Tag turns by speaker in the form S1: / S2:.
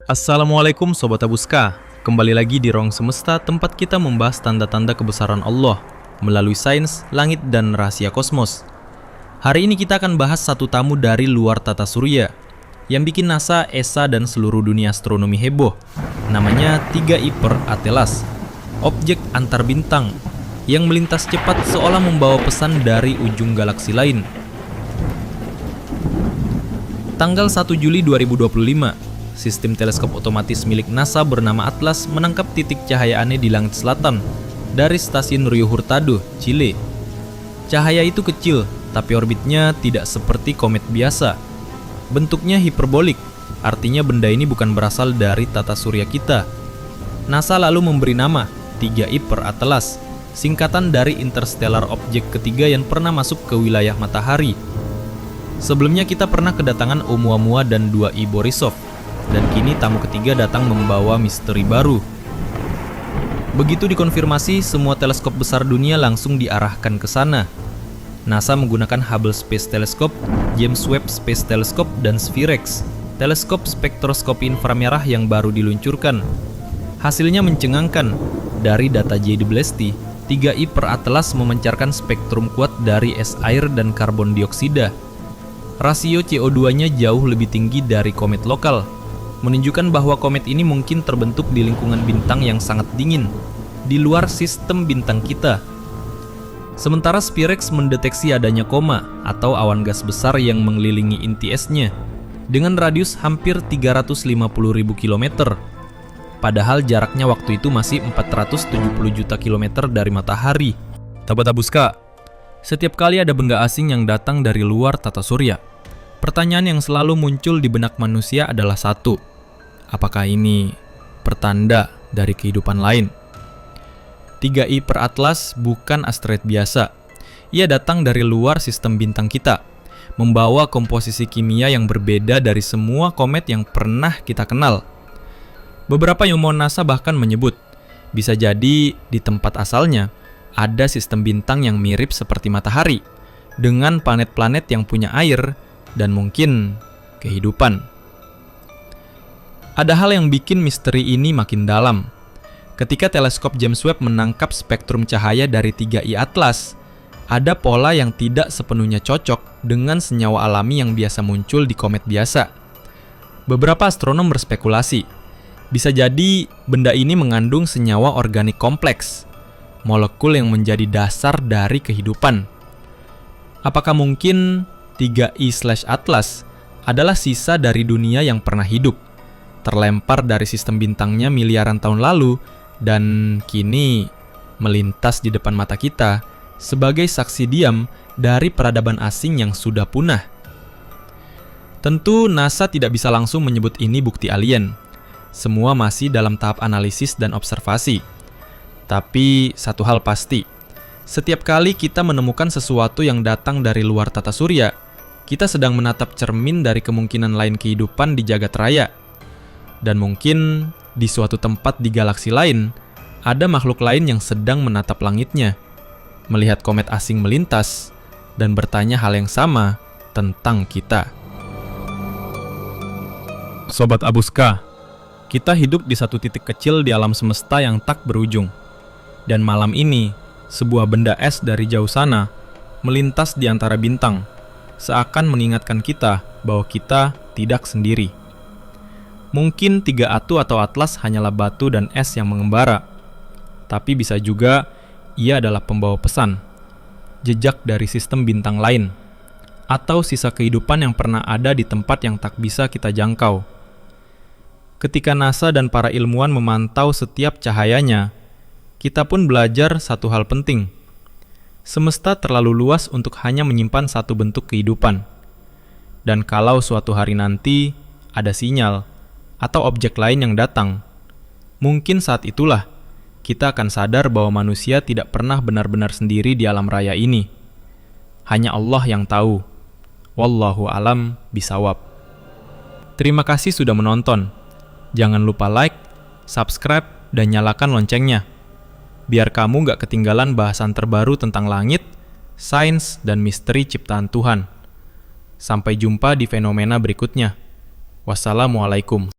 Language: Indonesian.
S1: Assalamualaikum Sobat Abuska. Kembali lagi di Ruang Semesta, tempat kita membahas tanda-tanda kebesaran Allah melalui sains, langit, dan rahasia kosmos. Hari ini kita akan bahas satu tamu dari luar tata surya yang bikin NASA, ESA, dan seluruh dunia astronomi heboh. Namanya 3i per Atelas, objek antar bintang yang melintas cepat seolah membawa pesan dari ujung galaksi lain. Tanggal 1 Juli 2025, sistem teleskop otomatis milik NASA bernama Atlas menangkap titik cahaya aneh di langit selatan dari stasiun Rio Hurtado, Chile. Cahaya itu kecil, tapi orbitnya tidak seperti komet biasa. Bentuknya hiperbolik, artinya benda ini bukan berasal dari tata surya kita. NASA lalu memberi nama 3i per Atelas, singkatan dari interstellar objek ketiga yang pernah masuk ke wilayah matahari. Sebelumnya kita pernah kedatangan Oumuamua dan 2i Borisov, dan kini tamu ketiga datang membawa misteri baru. Begitu dikonfirmasi, semua teleskop besar dunia langsung diarahkan ke sana. NASA menggunakan Hubble Space Telescope, James Webb Space Telescope, dan SPHIREX, teleskop spektroskopi inframerah yang baru diluncurkan. Hasilnya mencengangkan. Dari data J.D. Blesti, 3i per Atelas memancarkan spektrum kuat dari es air dan karbon dioksida. Rasio CO2-nya jauh lebih tinggi dari komet lokal, menunjukkan bahwa komet ini mungkin terbentuk di lingkungan bintang yang sangat dingin, di luar sistem bintang kita. Sementara SPHIREX mendeteksi adanya koma atau awan gas besar yang mengelilingi inti esnya, dengan radius hampir 350.000 km. Padahal jaraknya waktu itu masih 470 juta kilometer dari matahari. Sobat Abuska, setiap kali ada benda asing yang datang dari luar tata surya, pertanyaan yang selalu muncul di benak manusia adalah satu: apakah ini pertanda dari kehidupan lain? 3i per Atlas bukan asteroid biasa. Ia datang dari luar sistem bintang kita, membawa komposisi kimia yang berbeda dari semua komet yang pernah kita kenal. Beberapa ilmuwan NASA bahkan menyebut, bisa jadi di tempat asalnya ada sistem bintang yang mirip seperti matahari, dengan planet-planet yang punya air dan mungkin kehidupan. Ada hal yang bikin misteri ini makin dalam. Ketika teleskop James Webb menangkap spektrum cahaya dari 3i Atlas, ada pola yang tidak sepenuhnya cocok dengan senyawa alami yang biasa muncul di komet biasa. Beberapa astronom berspekulasi, bisa jadi benda ini mengandung senyawa organik kompleks, molekul yang menjadi dasar dari kehidupan. Apakah mungkin 3i/Atlas adalah sisa dari dunia yang pernah hidup, terlempar dari sistem bintangnya miliaran tahun lalu, dan kini melintas di depan mata kita sebagai saksi diam dari peradaban asing yang sudah punah? Tentu NASA tidak bisa langsung menyebut ini bukti alien. Semua masih dalam tahap analisis dan observasi. Tapi satu hal pasti, setiap kali kita menemukan sesuatu yang datang dari luar tata surya, kita sedang menatap cermin dari kemungkinan lain kehidupan di jagat raya. Dan mungkin di suatu tempat di galaksi lain, ada makhluk lain yang sedang menatap langitnya, melihat komet asing melintas, dan bertanya hal yang sama tentang kita. Sobat Abuska, kita hidup di satu titik kecil di alam semesta yang tak berujung. Dan malam ini, sebuah benda es dari jauh sana melintas di antara bintang, seakan mengingatkan kita bahwa kita tidak sendiri. Mungkin 3i atau Atlas hanyalah batu dan es yang mengembara, tapi bisa juga ia adalah pembawa pesan, jejak dari sistem bintang lain, atau sisa kehidupan yang pernah ada di tempat yang tak bisa kita jangkau. Ketika NASA dan para ilmuwan memantau setiap cahayanya, kita pun belajar satu hal penting. Semesta terlalu luas untuk hanya menyimpan satu bentuk kehidupan. Dan kalau suatu hari nanti ada sinyal atau objek lain yang datang, mungkin saat itulah kita akan sadar bahwa manusia tidak pernah benar-benar sendiri di alam raya ini. Hanya Allah yang tahu. Wallahu alam bisawab. Terima kasih sudah menonton. Jangan lupa like, subscribe, dan nyalakan loncengnya, biar kamu gak ketinggalan bahasan terbaru tentang langit, sains, dan misteri ciptaan Tuhan. Sampai jumpa di fenomena berikutnya. Wassalamualaikum.